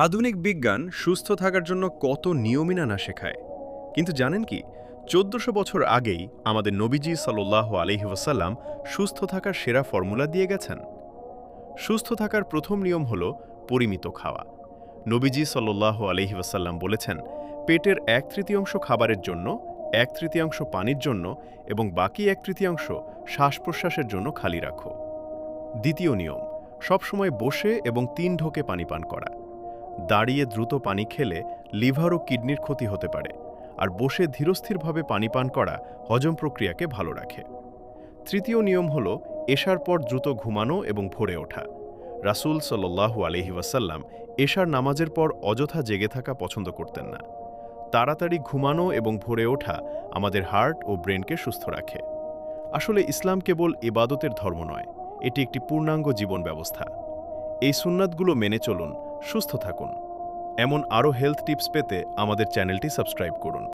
আধুনিক বিজ্ঞান সুস্থ থাকার জন্য কত নিয়মই না শেখায়। কিন্তু জানেন কি, ১৪০০ বছর আগেই আমাদের নবীজি সাল্লাল্লাহু আলাইহি ওয়াসাল্লাম সুস্থ থাকার সেরা ফর্মুলা দিয়ে গেছেন। সুস্থ থাকার প্রথম নিয়ম হল পরিমিত খাওয়া। নবীজি সাল্লাল্লাহু আলাইহি ওয়াসাল্লাম বলেছেন, পেটের ১/৩ খাবারের জন্য, ১/৩ পানির জন্য এবং বাকি ১/৩ শ্বাস-প্রশ্বাসের জন্য খালি রাখো। দ্বিতীয় নিয়ম, সবসময় বসে এবং ৩ ঢোকে পানি পান করা। দাঁড়িয়ে দ্রুত পানি খেলে লিভার ও কিডনির ক্ষতি হতে পারে, আর বসে ধীরস্থিরভাবে পানি পান করা হজম প্রক্রিয়াকে ভালো রাখে। তৃতীয় নিয়ম হল এশার পর দ্রুত ঘুমানো এবং ভোরে ওঠা। রাসূল সাল্লাল্লাহু আলাইহি ওয়াসাল্লাম এশার নামাজের পর অযথা জেগে থাকা পছন্দ করতেন না। তাড়াতাড়ি ঘুমানো এবং ভোরে ওঠা আমাদের হার্ট ও ব্রেনকে সুস্থ রাখে। আসলে ইসলাম কেবল ইবাদতের ধর্ম নয়, এটি একটি পূর্ণাঙ্গ জীবন ব্যবস্থা। এই সুন্নাতগুলো মেনে চলুন, সুস্থ থাকুন। এমন আরও হেলথ টিপস পেতে আমাদের চ্যানেলটি সাবস্ক্রাইব করুন।